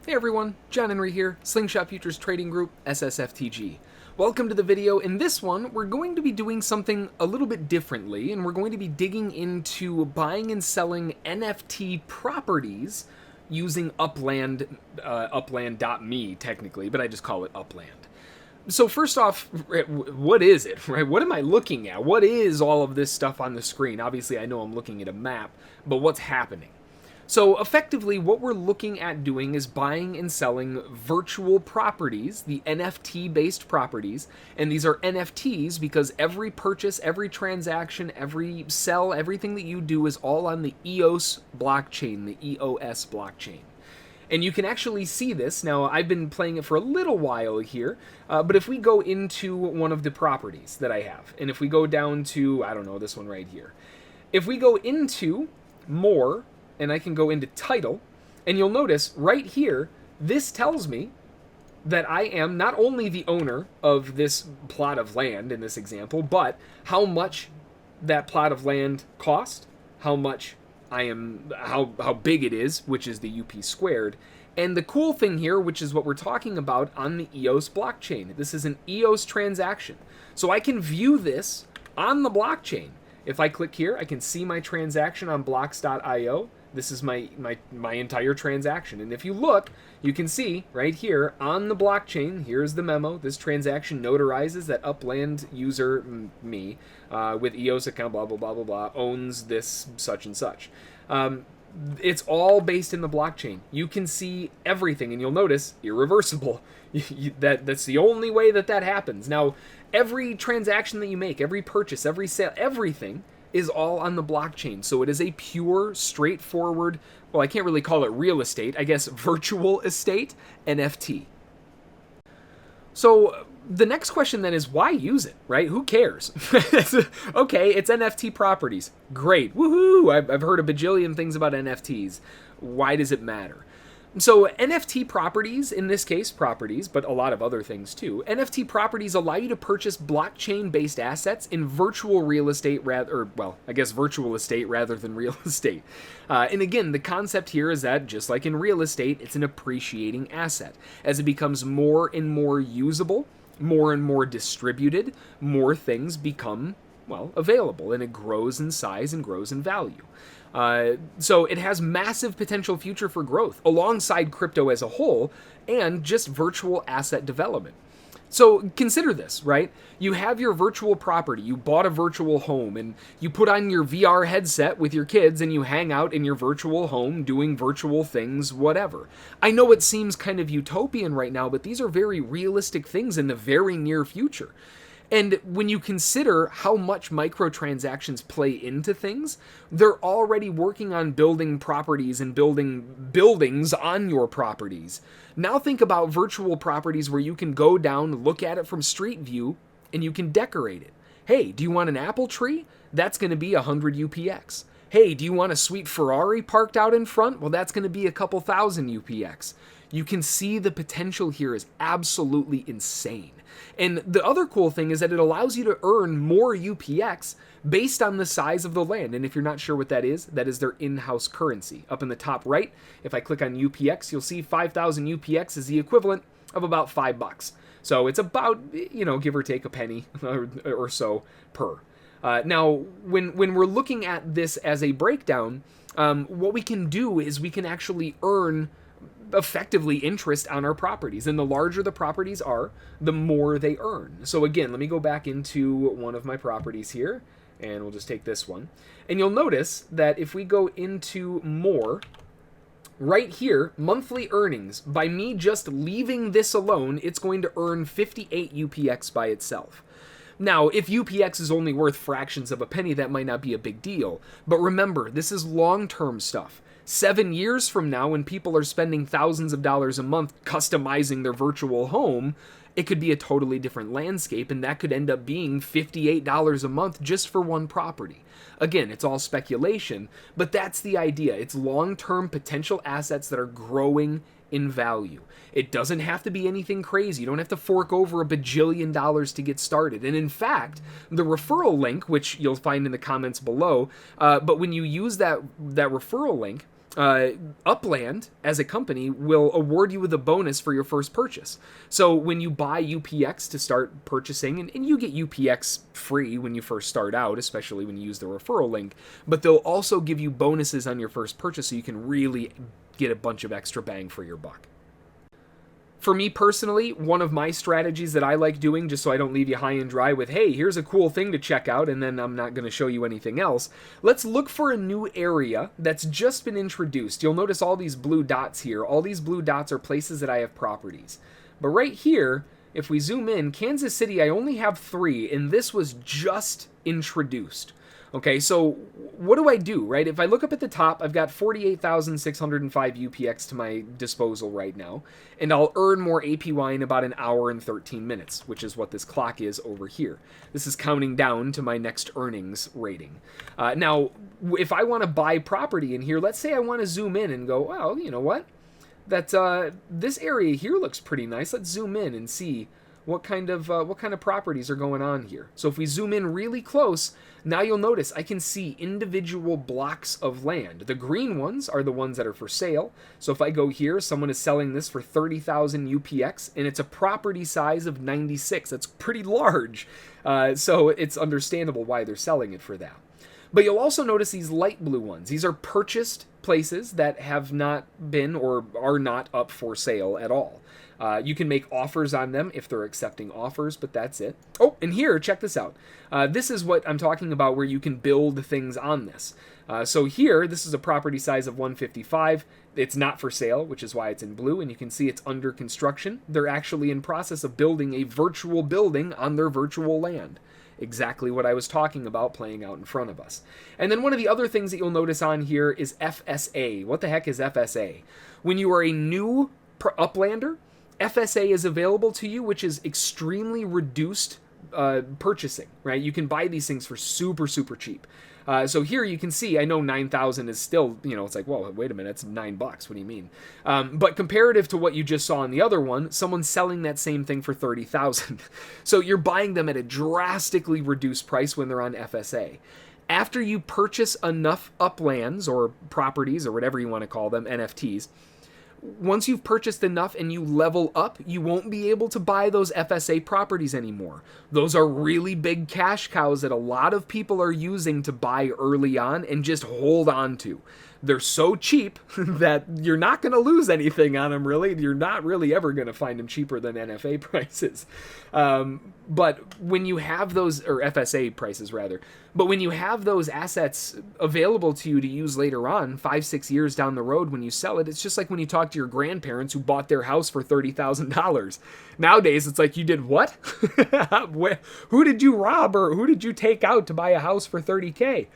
Hey everyone, John Henry here, Slingshot Futures Trading Group, SSFTG. Welcome to the video. In this one, we're going to be doing something a little bit differently, and we're going to be digging into buying and selling NFT properties using UpLand, UpLand.me technically, but I just call it UpLand. So first off, what is it, right? What am I looking at? What is all of this stuff on the screen? Obviously, I know I'm looking at a map, but what's happening? So effectively, what we're looking at doing is buying and selling virtual properties, the NFT-based properties, and these are NFTs because every purchase, every transaction, every sell, everything that you do is all on the EOS blockchain, the EOS blockchain. And you can actually see this. Now, I've been playing it for a little while here, but if we go into one of the properties that I have, and if we go down to, I don't know, this one right here. If we go into more, and I can go into title, and you'll notice right here, this tells me that I am not only the owner of this plot of land in this example, but how much that plot of land cost, how much I am, how big it is, which is the UP squared. And the cool thing here, which is what we're talking about on the EOS blockchain, this is an EOS transaction. So I can view this on the blockchain. If I click here, I can see my transaction on blocks.io. This is my entire transaction. And if you look, you can see right here on the blockchain, here's the memo. This transaction notarizes that UpLand user, me, with EOS account, blah, blah, blah, blah, blah, owns this such and such. It's all based in the blockchain. You can see everything, and you'll notice, irreversible. That's the only way that happens. Now, every transaction that you make, every purchase, every sale, everything is all on the blockchain. So it is a pure, straightforward, well, I can't really call it real estate, I guess virtual estate NFT. So the next question then is, why use it, right? Who cares? Okay, it's NFT properties. Great, woohoo! I've heard a bajillion things about NFTs. Why does it matter? So NFT properties, in this case properties, but a lot of other things too, NFT properties allow you to purchase blockchain-based assets in virtual real estate virtual estate rather than real estate. And again, the concept here is that, just like in real estate, it's an appreciating asset. As it becomes more and more usable, more and more distributed, more things become, well, available, and it grows in size and grows in value. So it has massive potential future for growth alongside crypto as a whole and just virtual asset development. So consider this, right? You have your virtual property, you bought a virtual home, and you put on your VR headset with your kids and you hang out in your virtual home doing virtual things, whatever. I know it seems kind of utopian right now, but these are very realistic things in the very near future. And when you consider how much microtransactions play into things, they're already working on building properties and building buildings on your properties. Now think about virtual properties where you can go down, look at it from street view, and you can decorate it. Hey, do you want an apple tree? That's going to be 100 UPX. Hey, do you want a sweet Ferrari parked out in front? Well, that's going to be a couple thousand UPX. You can see the potential here is absolutely insane. And the other cool thing is that it allows you to earn more UPX based on the size of the land. And if you're not sure what that is their in-house currency. Up in the top right, if I click on UPX, you'll see 5,000 UPX is the equivalent of about $5. So it's about, give or take a penny or so per. Now, when we're looking at this as a breakdown, what we can do is we can actually earn effectively interest on our properties, and the larger the properties are, the more they earn. So again, let me go back into one of my properties here, and we'll just take this one, and you'll notice that if we go into more, right here, monthly earnings, by me just leaving this alone, it's going to earn 58 UPX by itself. Now, if UPX is only worth fractions of a penny, that might not be a big deal, but remember, this is long-term stuff. 7 years from now, when people are spending thousands of dollars a month customizing their virtual home, it could be a totally different landscape, and that could end up being $58 a month just for one property. Again, it's all speculation, but that's the idea. It's long-term potential assets that are growing in value. It doesn't have to be anything crazy. You don't have to fork over $1 bajillion to get started. And in fact, the referral link, which you'll find in the comments below, but when you use that referral link, UpLand, as a company, will award you with a bonus for your first purchase. So when you buy UPX to start purchasing, and you get UPX free when you first start out, especially when you use the referral link, but they'll also give you bonuses on your first purchase so you can really get a bunch of extra bang for your buck. For me personally, one of my strategies that I like doing, just so I don't leave you high and dry with, hey, here's a cool thing to check out, and then I'm not going to show you anything else, let's look for a new area that's just been introduced. You'll notice all these blue dots here. All these blue dots are places that I have properties. But right here, if we zoom in, Kansas City, I only have 3, and this was just introduced. Okay, so what do I do, right? If I look up at the top, I've got 48,605 UPX to my disposal right now, and I'll earn more APY in about an hour and 13 minutes, which is what this clock is over here. This is counting down to my next earnings rating. Now, if I want to buy property in here, let's say I want to zoom in and go, well, you know what? This area here looks pretty nice. Let's zoom in and see what kind of properties are going on here. So if we zoom in really close, now you'll notice I can see individual blocks of land. The green ones are the ones that are for sale. So if I go here, someone is selling this for 30,000 UPX, and it's a property size of 96. That's pretty large. So it's understandable why they're selling it for that. But you'll also notice these light blue ones. These are purchased places that have not been or are not up for sale at all. You can make offers on them if they're accepting offers, but that's it. Oh, and here, check this out. This is what I'm talking about where you can build things on this. So here, this is a property size of 155. It's not for sale, which is why it's in blue, and you can see it's under construction. They're actually in process of building a virtual building on their virtual land. Exactly what I was talking about playing out in front of us. And then one of the other things that you'll notice on here is FSA. What the heck is FSA? When you are a new uplander, FSA is available to you, which is extremely reduced purchasing, right? You can buy these things for super, super cheap. So here you can see, I know 9,000 is still, it's like, whoa, wait a minute, it's $9. What do you mean? But comparative to what you just saw on the other one, someone's selling that same thing for 30,000. So you're buying them at a drastically reduced price when they're on FSA. After you purchase enough uplands or properties or whatever you want to call them, NFTs, once you've purchased enough and you level up, you won't be able to buy those FSA properties anymore. Those are really big cash cows that a lot of people are using to buy early on and just hold on to. They're so cheap that you're not going to lose anything on them, really. You're not really ever going to find them cheaper than NFA prices. But when you have those, or FSA prices rather, but when you have those assets available to you to use later on, 5-6 years down the road when you sell it, it's just like when you talk to your grandparents who bought their house for $30,000. Nowadays, it's like, you did what? Who did you rob or who did you take out to buy a house for $30K?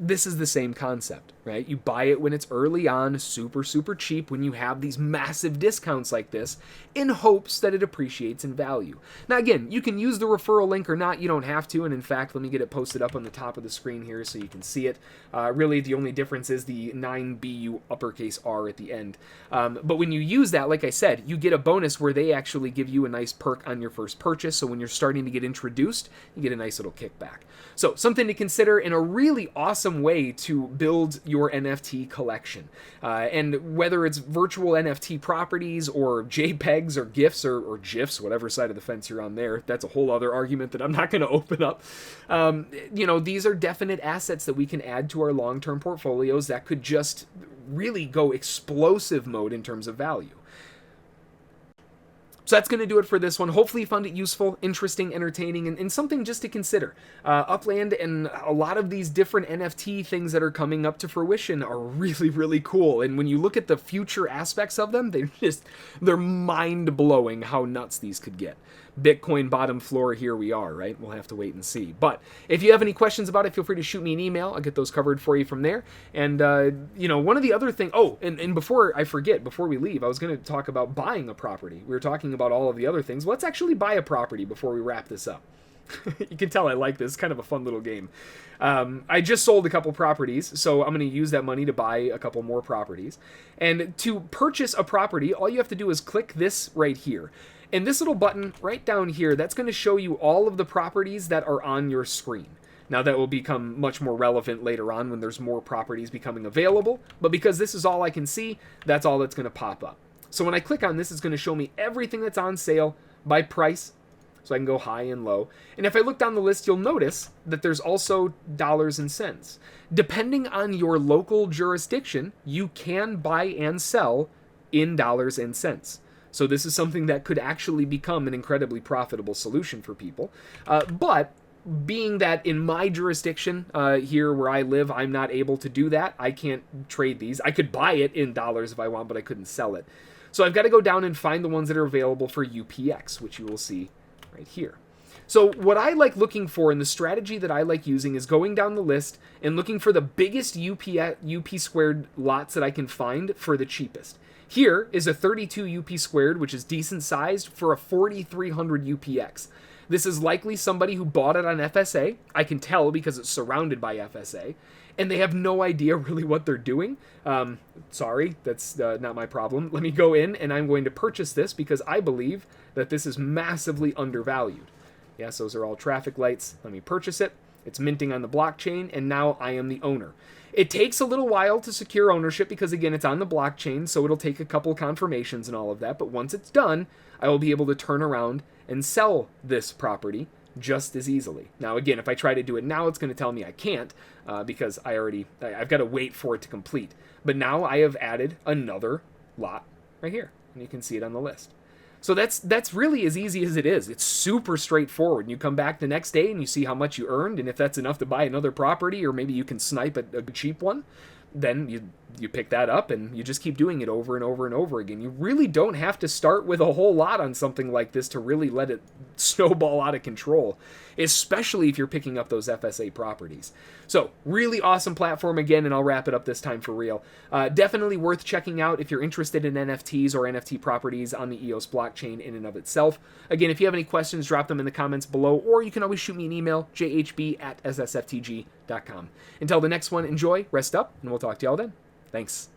This is the same concept, right? You buy it when it's early on, super, super cheap, when you have these massive discounts like this, in hopes that it appreciates in value. Now, again, you can use the referral link or not. You don't have to. And in fact, let me get it posted up on the top of the screen here so you can see it. Really, the only difference is the 9BU uppercase R at the end. But when you use that, like I said, you get a bonus where they actually give you a nice perk on your first purchase. So when you're starting to get introduced, you get a nice little kickback. So something to consider in a really awesome way to build your NFT collection. And whether it's virtual NFT properties or JPEGs or GIFs or GIFs, whatever side of the fence you're on there, that's a whole other argument that I'm not going to open up. These are definite assets that we can add to our long-term portfolios that could just really go explosive mode in terms of value. So that's going to do it for this one. Hopefully you found it useful, interesting, entertaining, and something just to consider. UpLand and a lot of these different NFT things that are coming up to fruition are really, really cool. And when you look at the future aspects of them, they're mind-blowing how nuts these could get. Bitcoin bottom floor, here we are, right? We'll have to wait and see. But if you have any questions about it, feel free to shoot me an email. I'll get those covered for you from there. And, one of the other things, and before I forget, before we leave, I was going to talk about buying a property. We were talking about all of the other things. Let's actually buy a property before we wrap this up. You can tell I like this. It's kind of a fun little game. I just sold a couple properties, so I'm going to use that money to buy a couple more properties. And to purchase a property, all you have to do is click this right here. And this little button right down here, that's going to show you all of the properties that are on your screen. Now that will become much more relevant later on when there's more properties becoming available, but because this is all I can see, that's all that's going to pop up. So when I click on this, it's going to show me everything that's on sale by price, so I can go high and low. And if I look down the list, you'll notice that there's also dollars and cents. Depending on your local jurisdiction, you can buy and sell in dollars and cents. So this is something that could actually become an incredibly profitable solution for people. But being that in my jurisdiction here where I live, I'm not able to do that. I can't trade these. I could buy it in dollars if I want, but I couldn't sell it. So I've got to go down and find the ones that are available for UPX, which you will see right here. So what I like looking for, and the strategy that I like using, is going down the list and looking for the biggest UP squared lots that I can find for the cheapest. Here is a 32 UP squared, which is decent sized, for a 4,300 UPX. This is likely somebody who bought it on FSA. I can tell because it's surrounded by FSA. And they have no idea really what they're doing. Sorry, that's not my problem. Let me go in and I'm going to purchase this because I believe that this is massively undervalued. Yes, those are all traffic lights. Let me purchase it. It's minting on the blockchain, and now I am the owner. It takes a little while to secure ownership because, again, it's on the blockchain, so it'll take a couple confirmations and all of that. But once it's done, I will be able to turn around and sell this property just as easily. Now, again, if I try to do it now, it's going to tell me I can't because I've got to wait for it to complete. But now I have added another lot right here, and you can see it on the list. So that's really as easy as it is. It's super straightforward. You come back the next day and you see how much you earned, and if that's enough to buy another property, or maybe you can snipe a cheap one, then you pick that up and you just keep doing it over and over and over again. You really don't have to start with a whole lot on something like this to really let it snowball out of control, especially if you're picking up those FSA properties. So really awesome platform again, and I'll wrap it up this time for real. Definitely worth checking out if you're interested in NFTs or NFT properties on the EOS blockchain in and of itself. Again, if you have any questions, drop them in the comments below, or you can always shoot me an email, jhb@ssftg.com. Until the next one, enjoy, rest up, and we'll talk to y'all then. Thanks.